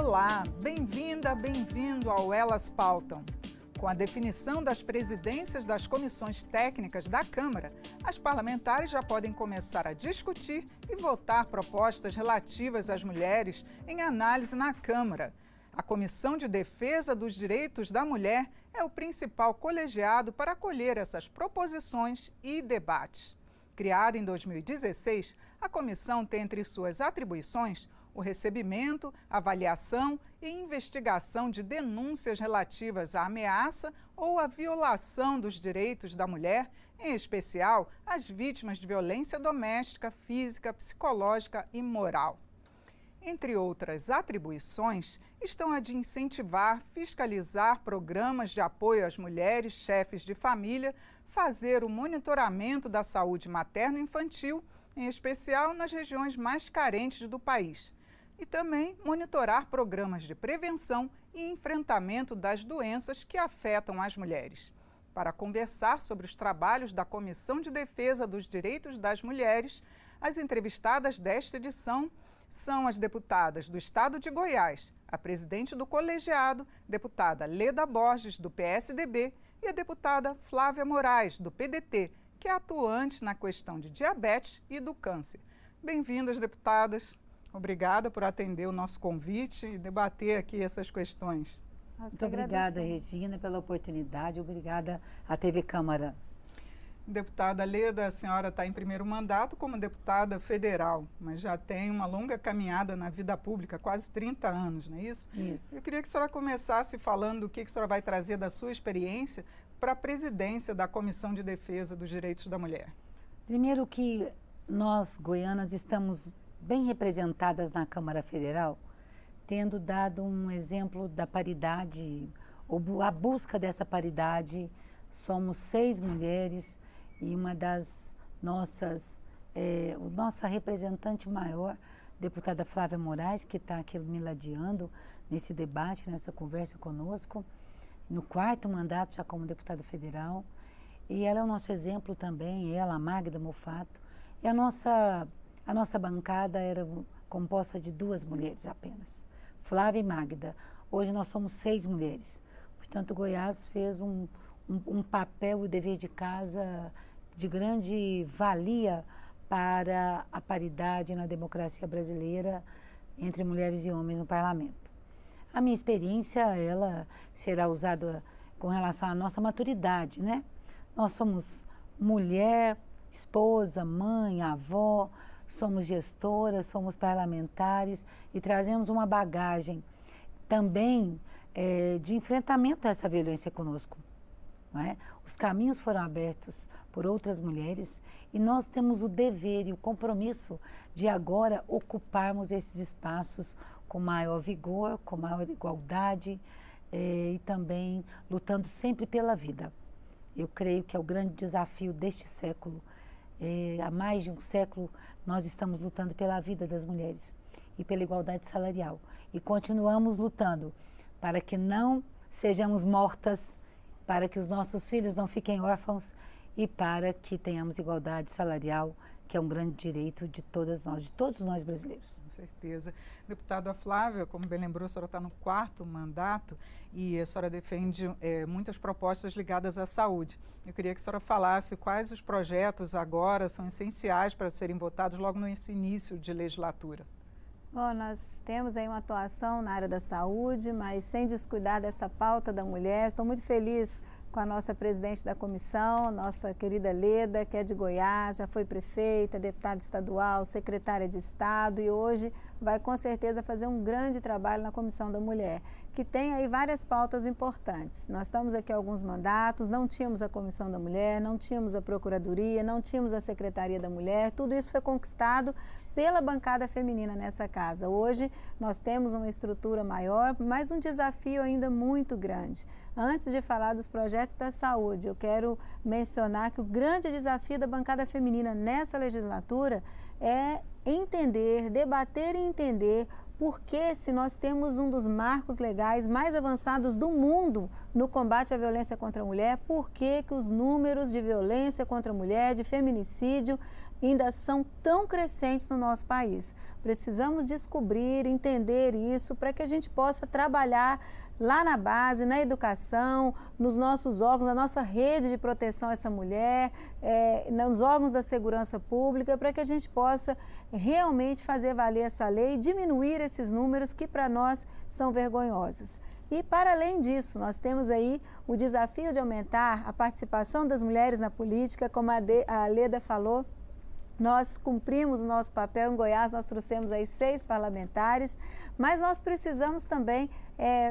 Olá, bem-vinda, bem-vindo ao Elas Pautam. Com a definição das presidências das comissões técnicas da Câmara, as parlamentares já podem começar a discutir e votar propostas relativas às mulheres em análise na Câmara. A Comissão de Defesa dos Direitos da Mulher é o principal colegiado para acolher essas proposições e debates. Criada em 2016, a comissão tem entre suas atribuições o recebimento, avaliação e investigação de denúncias relativas à ameaça ou à violação dos direitos da mulher, em especial as vítimas de violência doméstica, física, psicológica e moral. Entre outras atribuições, estão a de incentivar, fiscalizar programas de apoio às mulheres chefes de família, fazer o monitoramento da saúde materno-infantil, em especial nas regiões mais carentes do país, e também monitorar programas de prevenção e enfrentamento das doenças que afetam as mulheres. Para conversar sobre os trabalhos da Comissão de Defesa dos Direitos das Mulheres, as entrevistadas desta edição são as deputadas do Estado de Goiás, a presidente do colegiado, deputada Leda Borges, do PSDB, e a deputada Flávia Moraes, do PDT, que é atuante na questão de diabetes e do câncer. Bem-vindas, deputadas. Obrigada por atender o nosso convite e debater aqui essas questões. Muito obrigada, Regina, pela oportunidade. Obrigada à TV Câmara. Deputada Leda, a senhora está em primeiro mandato como deputada federal, mas já tem uma longa caminhada na vida pública, quase 30 anos, não é isso? Isso. Eu queria que a senhora começasse falando do que a senhora vai trazer da sua experiência para a presidência da Comissão de Defesa dos Direitos da Mulher. Primeiro que nós, goianas, estamos bem representadas na Câmara Federal, tendo dado um exemplo da paridade, ou a busca dessa paridade. Somos 6 mulheres e uma das nossa representante maior, deputada Flávia Moraes, que está aqui me ladeando nesse debate, nessa conversa conosco, no 4º mandato já como deputada federal. E ela é o nosso exemplo também, ela, a Magda Mofato. E a nossa bancada era composta de 2 mulheres apenas, Flávia e Magda. Hoje nós somos 6 mulheres. Portanto, Goiás fez um papel e dever de casa de grande valia para a paridade na democracia brasileira entre mulheres e homens no parlamento. A minha experiência, ela será usada com relação à nossa maturidade, né? Nós somos mulher, esposa, mãe, avó, somos gestoras, somos parlamentares e trazemos uma bagagem também de enfrentamento a essa violência conosco. Não é? Os caminhos foram abertos por outras mulheres e nós temos o dever e o compromisso de agora ocuparmos esses espaços com maior vigor, com maior igualdade e também lutando sempre pela vida. Eu creio que é o grande desafio deste século. Há mais de um século nós estamos lutando pela vida das mulheres e pela igualdade salarial e continuamos lutando para que não sejamos mortas, para que os nossos filhos não fiquem órfãos e para que tenhamos igualdade salarial, que é um grande direito de todas nós, de todos nós brasileiros. Com certeza. Deputada Flávia, como bem lembrou, a senhora está no 4º mandato e a senhora defende muitas propostas ligadas à saúde. Eu queria que a senhora falasse quais os projetos agora são essenciais para serem votados logo nesse início de legislatura. Bom, nós temos aí uma atuação na área da saúde, mas sem descuidar dessa pauta da mulher. Estou muito feliz com a nossa presidente da comissão, nossa querida Leda, que é de Goiás, já foi prefeita, deputada estadual, secretária de Estado e hoje vai com certeza fazer um grande trabalho na Comissão da Mulher, que tem aí várias pautas importantes. Nós estamos aqui há alguns mandatos, não tínhamos a Comissão da Mulher, não tínhamos a Procuradoria, não tínhamos a Secretaria da Mulher, tudo isso foi conquistado pela bancada feminina nessa casa. Hoje nós temos uma estrutura maior, mas um desafio ainda muito grande. Antes de falar dos projetos da saúde, eu quero mencionar que o grande desafio da bancada feminina nessa legislatura é entender, debater e entender porque se nós temos um dos marcos legais mais avançados do mundo no combate à violência contra a mulher, por que os números de violência contra a mulher, de feminicídio, ainda são tão crescentes no nosso país. Precisamos descobrir, entender isso para que a gente possa trabalhar lá na base, na educação, nos nossos órgãos, na nossa rede de proteção a essa mulher, nos órgãos da segurança pública, para que a gente possa realmente fazer valer essa lei e diminuir esses números que para nós são vergonhosos. E, para além disso, nós temos aí o desafio de aumentar a participação das mulheres na política, como a Leda falou. Nós cumprimos o nosso papel em Goiás, nós trouxemos aí 6 parlamentares, mas nós precisamos também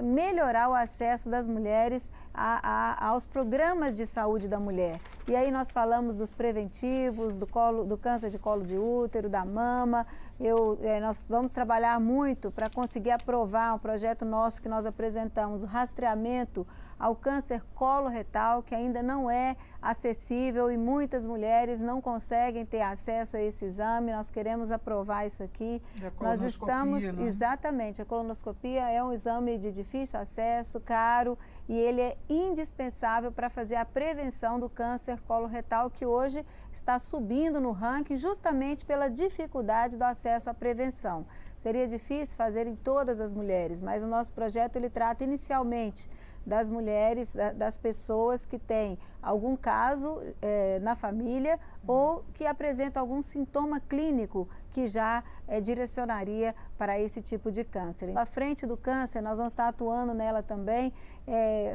melhorar o acesso das mulheres aos programas de saúde da mulher. E aí nós falamos dos preventivos, do câncer de colo de útero, da mama. Nós vamos trabalhar muito para conseguir aprovar um projeto nosso que nós apresentamos, o rastreamento ao câncer coloretal, que ainda não é acessível e muitas mulheres não conseguem ter acesso a esse exame. Nós queremos aprovar isso aqui. Nós estamos, né? Exatamente, a colonoscopia é um exame de difícil acesso, caro, e ele é indispensável para fazer a prevenção do câncer coloretal, que hoje está subindo no ranking justamente pela dificuldade do acesso à prevenção. Seria difícil fazer em todas as mulheres, mas o nosso projeto ele trata inicialmente das mulheres, das pessoas que têm algum caso na família ou que apresentam algum sintoma clínico que já direcionaria para esse tipo de câncer. À frente do câncer, nós vamos estar atuando nela também,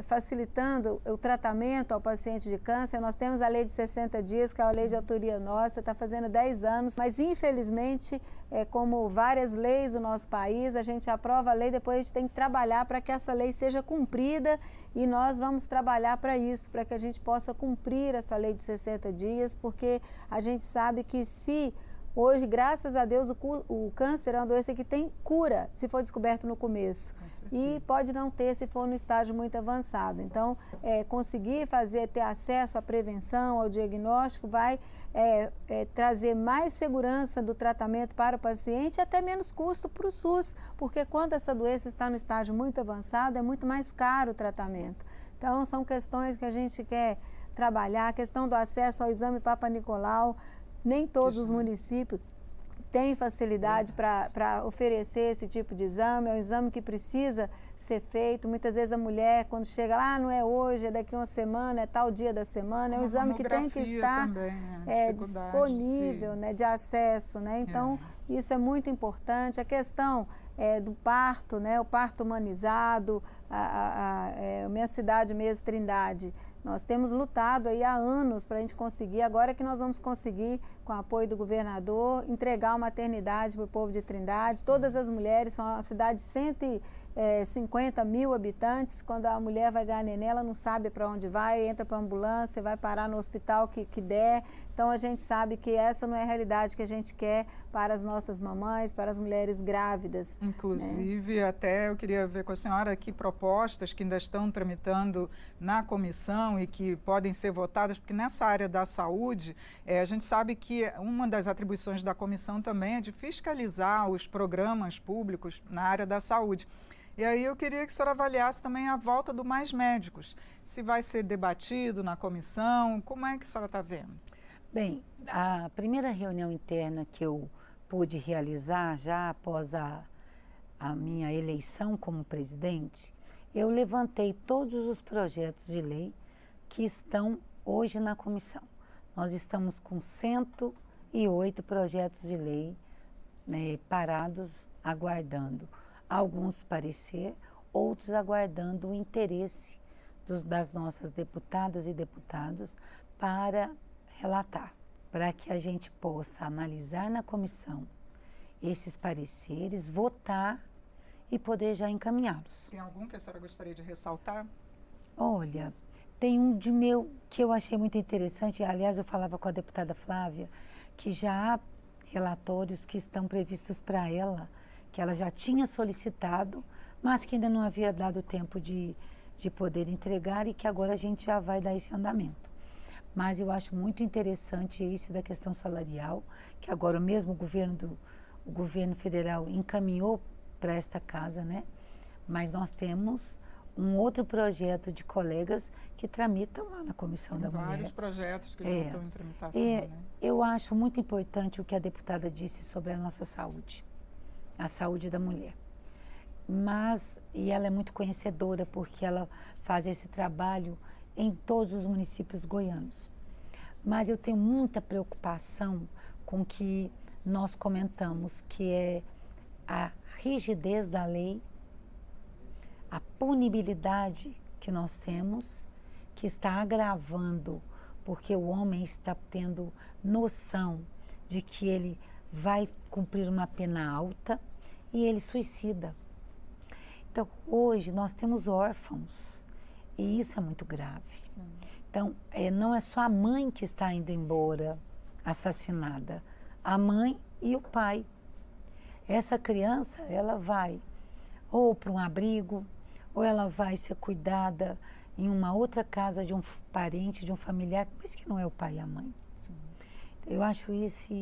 facilitando o tratamento ao paciente de câncer. Nós temos a lei de 60 dias, que é uma lei de autoria nossa, está fazendo 10 anos, mas infelizmente, como várias leis do nosso país, a gente aprova a lei, depois a gente tem que trabalhar para que essa lei seja cumprida e nós vamos trabalhar para isso, para que a gente possa cumprir essa lei de 60 dias, porque a gente sabe que se hoje, graças a Deus, o câncer é uma doença que tem cura, se for descoberto no começo. E pode não ter se for no estágio muito avançado. Então, conseguir ter acesso à prevenção, ao diagnóstico, vai trazer mais segurança do tratamento para o paciente e até menos custo para o SUS, porque quando essa doença está no estágio muito avançado, é muito mais caro o tratamento. Então, são questões que a gente quer trabalhar. A questão do acesso ao exame Papa Nicolau, nem todos os municípios têm facilidade para oferecer esse tipo de exame. É um exame que precisa ser feito. Muitas vezes a mulher, quando chega lá, não é hoje, é daqui uma semana, é tal dia da semana. É um exame que tem que estar também, disponível, né, de acesso. Né? Então, isso é muito importante. A questão do parto, né, o parto humanizado, minha cidade mesmo, Trindade. Nós temos lutado aí há anos para a gente conseguir, agora que nós vamos conseguir, com o apoio do governador, entregar uma maternidade para o povo de Trindade. Todas as mulheres, são uma cidade de 150 mil habitantes. Quando a mulher vai ganhar neném, ela não sabe para onde vai, entra para a ambulância, vai parar no hospital que der. Então a gente sabe que essa não é a realidade que a gente quer para as nossas mamães, para as mulheres grávidas. Inclusive, né? Até eu queria ver com a senhora aqui propostas que ainda estão tramitando na comissão e que podem ser votadas, porque nessa área da saúde, a gente sabe que uma das atribuições da comissão também é de fiscalizar os programas públicos na área da saúde. E aí eu queria que a senhora avaliasse também a volta do Mais Médicos, se vai ser debatido na comissão, como é que a senhora está vendo? Bem, a primeira reunião interna que eu pude realizar já após a minha eleição como presidente, eu levantei todos os projetos de lei que estão hoje na comissão. Nós estamos com 108 projetos de lei, né, parados, aguardando alguns parecer, outros aguardando o interesse das nossas deputadas e deputados para relatar, para que a gente possa analisar na comissão esses pareceres, votar e poder já encaminhá-los. Tem algum que a senhora gostaria de ressaltar? Olha, tem um de meu que eu achei muito interessante, aliás eu falava com a deputada Flávia, que já há relatórios que estão previstos para ela, que ela já tinha solicitado, mas que ainda não havia dado tempo de poder entregar e que agora a gente já vai dar esse andamento. Mas eu acho muito interessante esse da questão salarial, que agora o mesmo o governo federal encaminhou para esta casa, né? Mas nós temos um outro projeto de colegas que tramitam lá na Comissão da Mulher. Vários projetos que já estão em tramitação, né? Eu acho muito importante o que a deputada disse sobre a nossa saúde, a saúde da mulher. E ela é muito conhecedora porque ela faz esse trabalho em todos os municípios goianos. Mas eu tenho muita preocupação com o que nós comentamos, que é a rigidez da lei, a punibilidade que nós temos, que está agravando, porque o homem está tendo noção de que ele vai cumprir uma pena alta e ele suicida. Então, hoje nós temos órfãos e isso é muito grave. Sim. Então, não é só a mãe que está indo embora assassinada, a mãe e o pai. Essa criança, ela vai ou para um abrigo, ou ela vai ser cuidada em uma outra casa de um parente, de um familiar, mas que não é o pai e a mãe. Sim. Eu acho isso,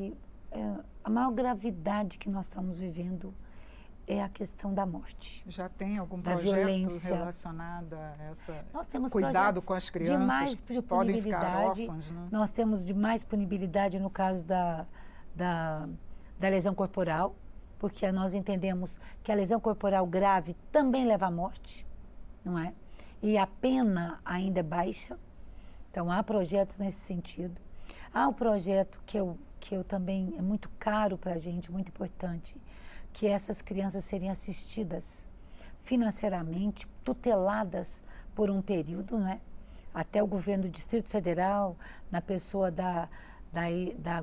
a maior gravidade que nós estamos vivendo é a questão da morte. Já tem algum da projeto violência relacionado a essa nós temos cuidado com as crianças? De mais podem ficar órfãos, né? Nós temos de mais punibilidade no caso da lesão corporal, porque nós entendemos que a lesão corporal grave também leva à morte, não é? E a pena ainda é baixa, então há projetos nesse sentido. Há um projeto que eu também, é muito caro para a gente, muito importante, que essas crianças serem assistidas financeiramente, tuteladas por um período, né? Até o governo do Distrito Federal, na pessoa da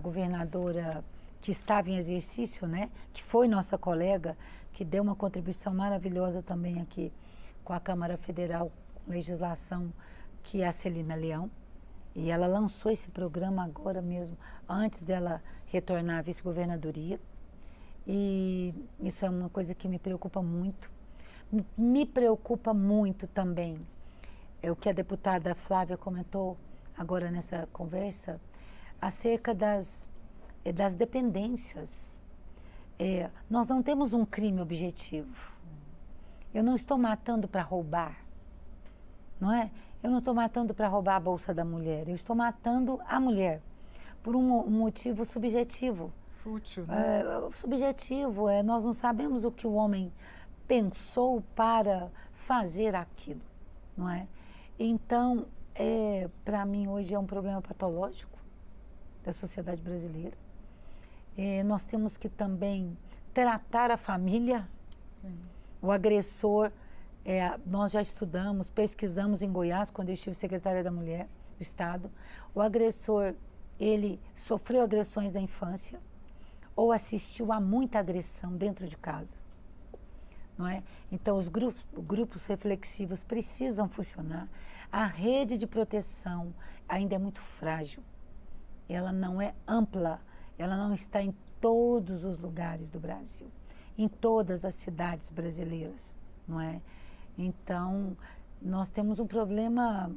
governadora que estava em exercício, né, que foi nossa colega, que deu uma contribuição maravilhosa também aqui com a Câmara Federal, com legislação, que é a Celina Leão. E ela lançou esse programa agora mesmo, antes dela retornar à vice-governadoria. E isso é uma coisa que me preocupa muito. Me preocupa muito também, é o que a deputada Flávia comentou agora nessa conversa, acerca das dependências. Nós não temos um crime objetivo. Eu não estou matando para roubar, não é? Eu não estou matando para roubar a bolsa da mulher, eu estou matando a mulher por um motivo subjetivo. Fútil, né? Subjetivo, nós não sabemos o que o homem pensou para fazer aquilo, não é? Então, para mim hoje é um problema patológico da sociedade brasileira. Nós temos que também tratar a família. Sim. O agressor, nós já estudamos, pesquisamos em Goiás, quando eu estive secretária da Mulher do Estado. O agressor, ele sofreu agressões da infância ou assistiu a muita agressão dentro de casa, não é? Então, os grupos reflexivos precisam funcionar. A rede de proteção ainda é muito frágil. Ela não é ampla, ela não está em todos os lugares do Brasil, em todas as cidades brasileiras, não é? Então, nós temos um problema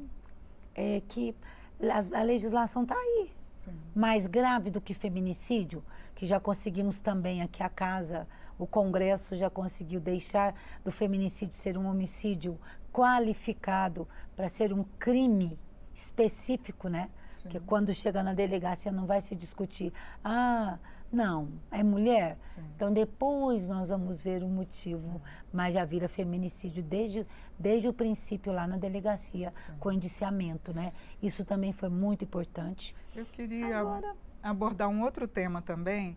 que a legislação está aí. Sim. Mais grave do que feminicídio, que já conseguimos também aqui a casa, o Congresso já conseguiu deixar do feminicídio ser um homicídio qualificado para ser um crime específico, né? Sim. Que quando chega na delegacia não vai se discutir, não, é mulher? Sim. Então depois nós vamos ver o motivo, mas já vira feminicídio desde o princípio lá na delegacia. Sim. Com indiciamento, né? Isso também foi muito importante. Eu queria abordar um outro tema também,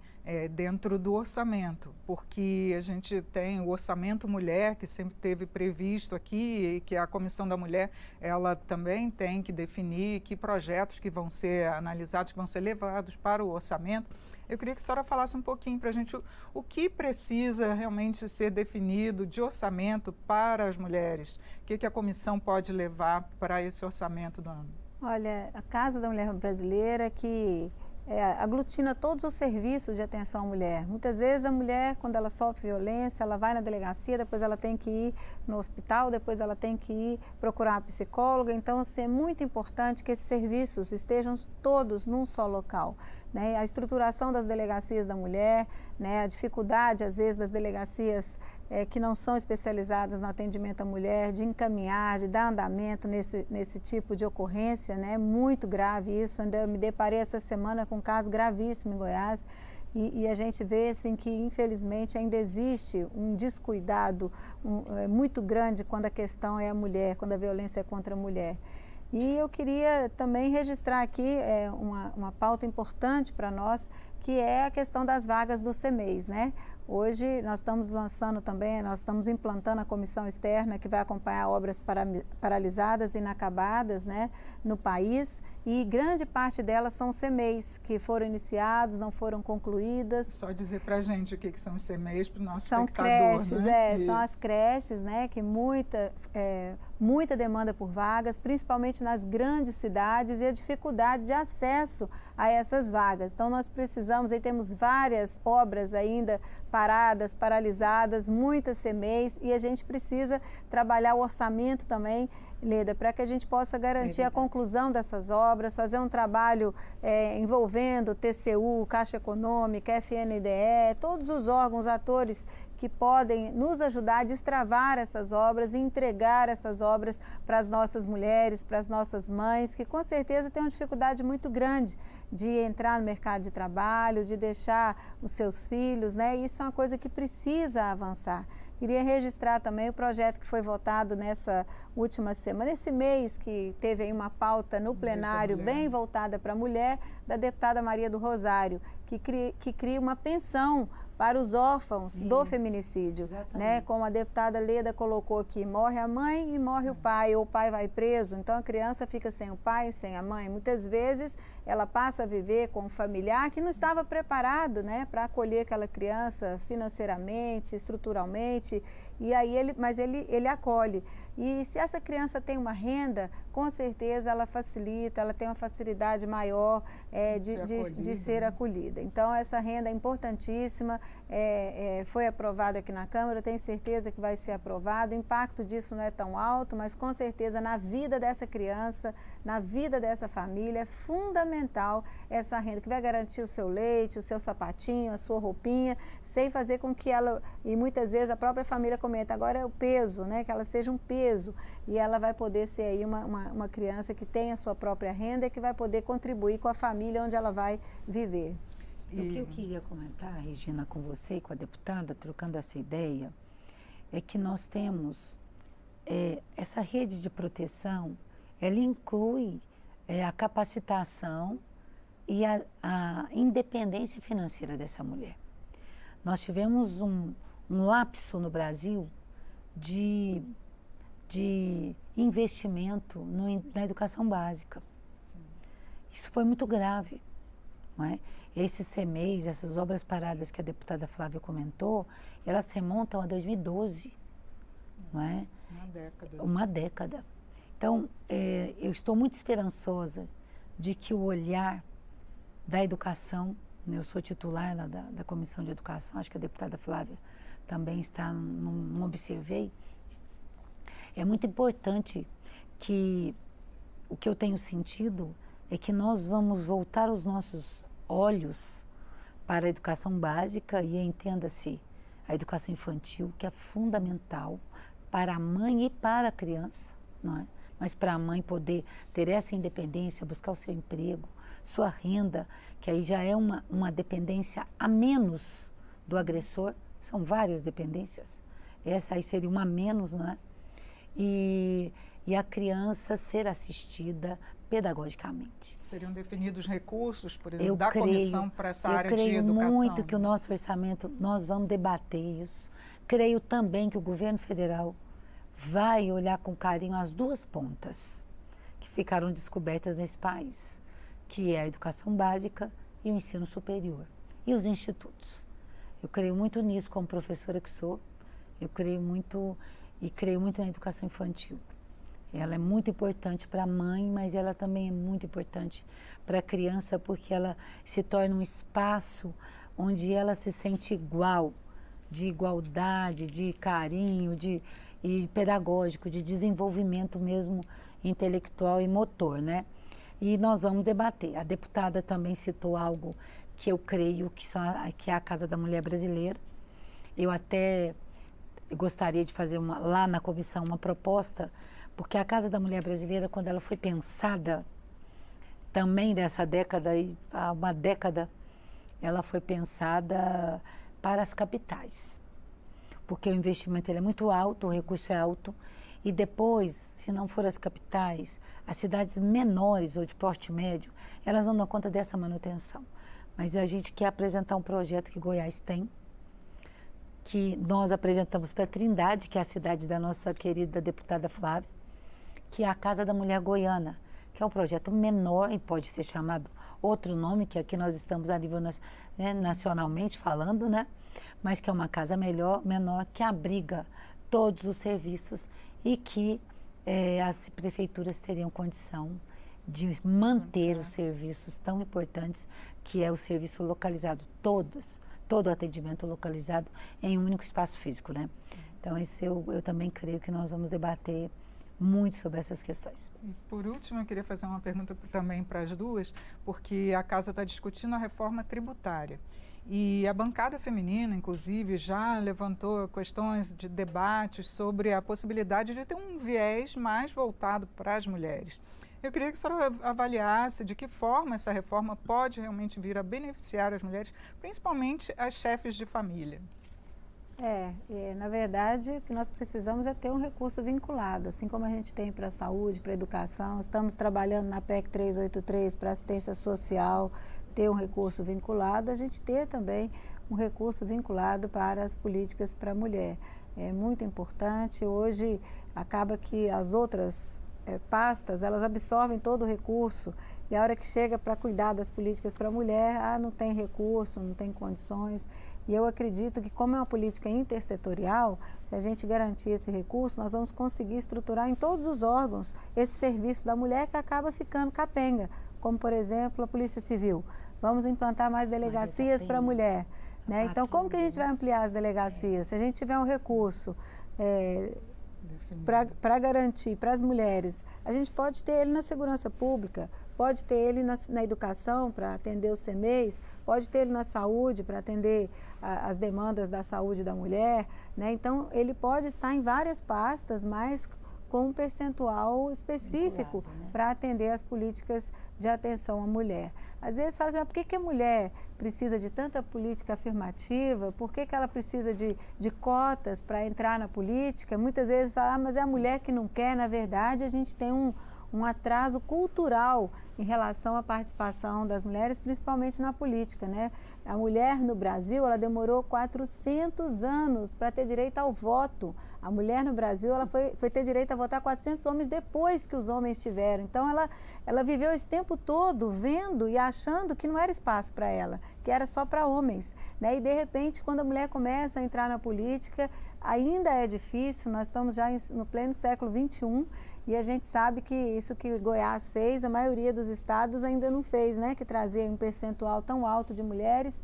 dentro do orçamento, porque a gente tem o orçamento mulher, que sempre teve previsto aqui, e que a Comissão da Mulher, ela também tem que definir que projetos que vão ser analisados, que vão ser levados para o orçamento. Eu queria que a senhora falasse um pouquinho para a gente o que precisa realmente ser definido de orçamento para as mulheres, o que a comissão pode levar para esse orçamento do ano. Olha, a Casa da Mulher Brasileira que aglutina todos os serviços de atenção à mulher. Muitas vezes a mulher, quando ela sofre violência, ela vai na delegacia, depois ela tem que ir no hospital, depois ela tem que ir procurar uma psicóloga. Então, assim, é muito importante que esses serviços estejam todos num só local, né? A estruturação das delegacias da mulher, né? A dificuldade, às vezes, das delegacias que não são especializadas no atendimento à mulher, de encaminhar, de dar andamento nesse tipo de ocorrência, né? Muito grave isso. Eu me deparei essa semana com um caso gravíssimo em Goiás e a gente vê assim, que, infelizmente, ainda existe um descuidado muito grande quando a questão é a mulher, quando a violência é contra a mulher. E eu queria também registrar aqui uma pauta importante para nós, que é a questão das vagas do CMEIs, né? Hoje nós estamos lançando também, nós estamos implantando a comissão externa que vai acompanhar obras paralisadas e inacabadas, né, no país, e grande parte delas são CMEIs que foram iniciados, não foram concluídas. Só dizer para a gente o que são os CMEIs para o nosso são espectador, creches, né? São as creches, né, que muita demanda por vagas, principalmente nas grandes cidades, e a dificuldade de acesso a essas vagas. Então nós precisamos, aí temos várias obras ainda paradas, paralisadas, muitas CMEIs, e a gente precisa trabalhar o orçamento também, Leda, para que a gente possa garantir a conclusão dessas obras, fazer um trabalho envolvendo TCU, Caixa Econômica, FNDE, todos os órgãos, atores que podem nos ajudar a destravar essas obras e entregar essas obras para as nossas mulheres, para as nossas mães, que com certeza têm uma dificuldade muito grande de entrar no mercado de trabalho, de deixar os seus filhos, né? Isso é uma coisa que precisa avançar. Queria registrar também o projeto que foi votado nessa última semana, esse mês, que teve aí uma pauta no plenário bem voltada para a mulher, da deputada Maria do Rosário, que cria uma pensão para os órfãos do feminicídio, né? Como a deputada Leda colocou aqui, morre a mãe e morre o pai, ou o pai vai preso, então a criança fica sem o pai, sem a mãe. Muitas vezes ela passa a viver com um familiar que não estava preparado, né, para acolher aquela criança financeiramente, estruturalmente, e aí ele acolhe. E se essa criança tem uma renda, com certeza ela facilita, ela tem uma facilidade maior de ser acolhida. Então essa renda é importantíssima, foi aprovado aqui na Câmara, eu tenho certeza que vai ser aprovado. O impacto disso não é tão alto, mas com certeza na vida dessa criança, na vida dessa família, é fundamental essa renda, que vai garantir o seu leite, o seu sapatinho, a sua roupinha, sem fazer com que ela, e muitas vezes a própria família comenta, agora é o peso, né, que ela seja um peso, e ela vai poder ser aí uma criança que tem a sua própria renda e que vai poder contribuir com a família onde ela vai viver. O que eu queria comentar, Regina, com você e com a deputada, trocando essa ideia, é que nós temos essa rede de proteção, ela inclui a capacitação e a independência financeira dessa mulher. Nós tivemos um lapso no Brasil de investimento na educação básica. Isso foi muito grave, não é? Esses CMEIs, essas obras paradas que a deputada Flávia comentou, elas remontam a 2012, não é? Uma década. Então, eu estou muito esperançosa de que o olhar da educação, eu sou titular da Comissão de Educação, acho que a deputada Flávia também está, não observei. É muito importante que o que eu tenho sentido é que nós vamos voltar os nossos olhos para a educação básica e entenda-se a educação infantil, que é fundamental para a mãe e para a criança, não é? Mas para a mãe poder ter essa independência, buscar o seu emprego, sua renda, que aí já é uma dependência a menos do agressor, são várias dependências, essa aí seria uma a menos, não é? E a criança ser assistida pedagogicamente. Seriam definidos recursos, por exemplo, da comissão para essa área de educação? Eu creio muito que o nosso orçamento, nós vamos debater isso. Creio também que o governo federal vai olhar com carinho as duas pontas que ficaram descobertas nesse país, que é a educação básica e o ensino superior, e os institutos. Eu creio muito nisso como professora que sou, eu creio muito na educação infantil. Ela é muito importante para a mãe, mas ela também é muito importante para a criança, porque ela se torna um espaço onde ela se sente igual, de igualdade, de carinho, e pedagógico, de desenvolvimento mesmo intelectual e motor, né? E nós vamos debater. A deputada também citou algo que eu creio que é a Casa da Mulher Brasileira. Eu até gostaria de fazer lá na comissão uma proposta, porque a Casa da Mulher Brasileira, quando ela foi pensada, também dessa década, há uma década, ela foi pensada para as capitais, porque o investimento ele é muito alto, o recurso é alto, e depois, se não for as capitais, as cidades menores ou de porte médio, elas não dão conta dessa manutenção. Mas a gente quer apresentar um projeto que Goiás tem, que nós apresentamos para Trindade, que é a cidade da nossa querida deputada Flávia, que é a Casa da Mulher Goiana, que é um projeto menor e pode ser chamado outro nome, que aqui nós estamos a nível nacionalmente falando, né? Mas que é uma casa menor que abriga todos os serviços e que as prefeituras teriam condição de manter os serviços tão importantes, que é o serviço localizado, todo atendimento localizado em um único espaço físico, né? Então, isso eu também creio que nós vamos debater muito sobre essas questões. E por último, eu queria fazer uma pergunta também para as duas, porque a Casa está discutindo a reforma tributária. E a bancada feminina, inclusive, já levantou questões de debates sobre a possibilidade de ter um viés mais voltado para as mulheres. Eu queria que a senhora avaliasse de que forma essa reforma pode realmente vir a beneficiar as mulheres, principalmente as chefes de família. Na verdade, o que nós precisamos é ter um recurso vinculado, assim como a gente tem para a saúde, para a educação. Estamos trabalhando na PEC 383 para assistência social, ter um recurso vinculado, a gente ter também um recurso vinculado para as políticas para a mulher. É muito importante. Hoje, acaba que as outras pastas, elas absorvem todo o recurso e a hora que chega para cuidar das políticas para a mulher, não tem recurso, não tem condições. E eu acredito que, como é uma política intersetorial, se a gente garantir esse recurso, nós vamos conseguir estruturar em todos os órgãos esse serviço da mulher que acaba ficando capenga, como, por exemplo, a Polícia Civil. Vamos implantar mais delegacias para a mulher, né? Então, como que a gente vai ampliar as delegacias? Se a gente tiver um recurso para garantir para as mulheres, a gente pode ter ele na segurança pública, pode ter ele na educação para atender os CMEs, pode ter ele na saúde para atender as demandas da saúde da mulher, né? Então, ele pode estar em várias pastas, mas com um percentual específico para atender as políticas de atenção à mulher. Às vezes fala assim, por que a mulher precisa de tanta política afirmativa? Por que ela precisa de cotas para entrar na política? Muitas vezes fala, mas é a mulher que não quer. Na verdade, a gente tem um atraso cultural em relação à participação das mulheres, principalmente na política, né? A mulher no Brasil, ela demorou 400 anos para ter direito ao voto. A mulher no Brasil, ela foi ter direito a votar 400 homens depois que os homens tiveram. Então, ela viveu esse tempo todo vendo e achando que não era espaço para ela, que era só para homens, né? E, de repente, quando a mulher começa a entrar na política, ainda é difícil. Nós estamos já no pleno século XXI, e a gente sabe que isso que Goiás fez, a maioria dos estados ainda não fez, né? Que trazia um percentual tão alto de mulheres,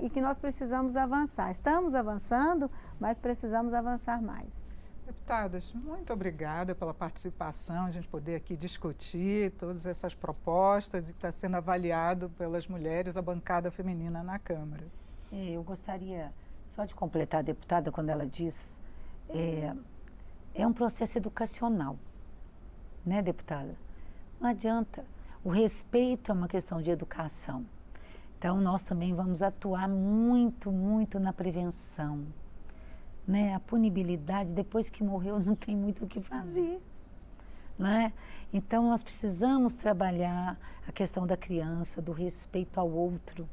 e que nós precisamos avançar. Estamos avançando, mas precisamos avançar mais. Deputadas, muito obrigada pela participação, a gente poder aqui discutir todas essas propostas e que está sendo avaliado pelas mulheres, a bancada feminina na Câmara. Eu gostaria só de completar a deputada quando ela diz, é um processo educacional. Né, deputada? Não adianta. O respeito é uma questão de educação. Então, nós também vamos atuar muito, muito na prevenção. Né? A punibilidade, depois que morreu, não tem muito o que fazer. Né? Então, nós precisamos trabalhar a questão da criança, do respeito ao outro,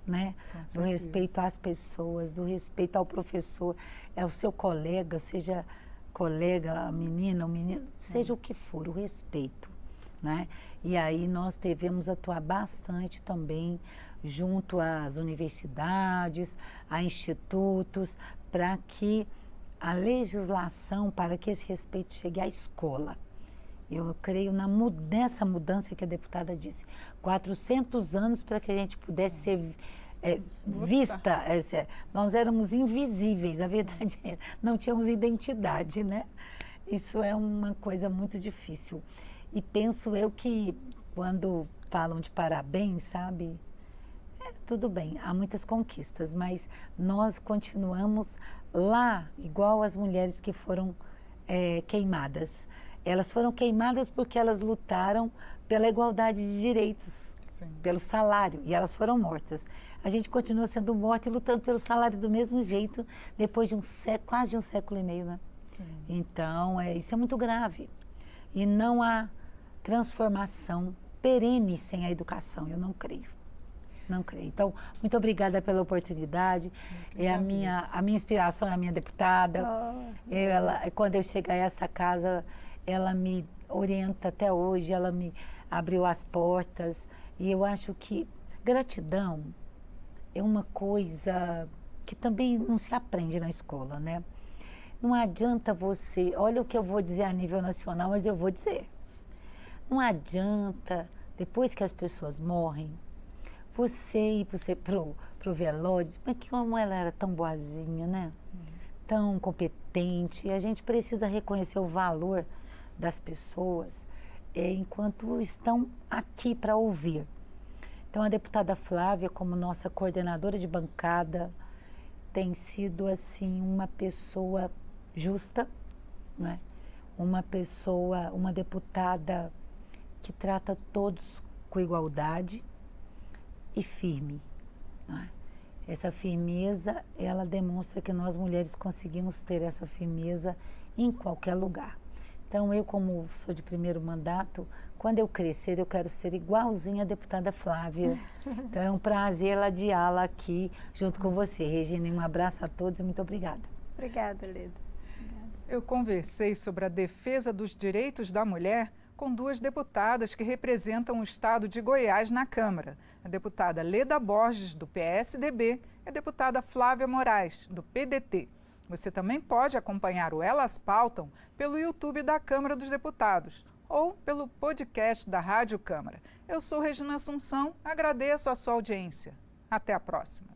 né? Do respeito às pessoas, do respeito ao professor, ao seu colega, seja colega, a menina, o menino, seja o que for, o respeito, né? E aí nós devemos atuar bastante também junto às universidades, a institutos, para que a legislação, para que esse respeito chegue à escola. Eu creio nessa mudança que a deputada disse, 400 anos para que a gente pudesse ser vista, nós éramos invisíveis, a verdade é, não tínhamos identidade, né? Isso é uma coisa muito difícil. E penso eu que quando falam de parabéns, sabe, tudo bem, há muitas conquistas, mas nós continuamos lá, igual as mulheres que foram queimadas. Elas foram queimadas porque elas lutaram pela igualdade de direitos, sim, pelo salário, e elas foram mortas. A gente continua sendo morta e lutando pelo salário do mesmo jeito, depois de quase um século e meio, né? Sim. Então, isso é muito grave. E não há transformação perene sem a educação, eu não creio. Não creio. Então, muito obrigada pela oportunidade. A minha inspiração é a minha deputada. Quando eu chego a essa casa, ela me orienta até hoje, ela me abriu as portas. E eu acho que gratidão é uma coisa que também não se aprende na escola, né? Não adianta você... Olha o que eu vou dizer a nível nacional, mas eu vou dizer. Não adianta, depois que as pessoas morrem, você ir pro velório, mas como ela era tão boazinha, né? Tão competente. E a gente precisa reconhecer o valor das pessoas enquanto estão aqui para ouvir. Então, a deputada Flávia, como nossa coordenadora de bancada, tem sido, assim, uma pessoa justa, né? Uma deputada que trata todos com igualdade e firme, né? Essa firmeza, ela demonstra que nós mulheres conseguimos ter essa firmeza em qualquer lugar. Então, eu, como sou de primeiro mandato, quando eu crescer, eu quero ser igualzinha a deputada Flávia. Então, é um prazer ladeá-la aqui junto com você, Regina. Um abraço a todos e muito obrigada. Obrigada, Leda. Eu conversei sobre a defesa dos direitos da mulher com duas deputadas que representam o estado de Goiás na Câmara. A deputada Leda Borges, do PSDB, e a deputada Flávia Moraes, do PDT. Você também pode acompanhar o Elas Pautam pelo YouTube da Câmara dos Deputados ou pelo podcast da Rádio Câmara. Eu sou Regina Assunção, agradeço a sua audiência. Até a próxima.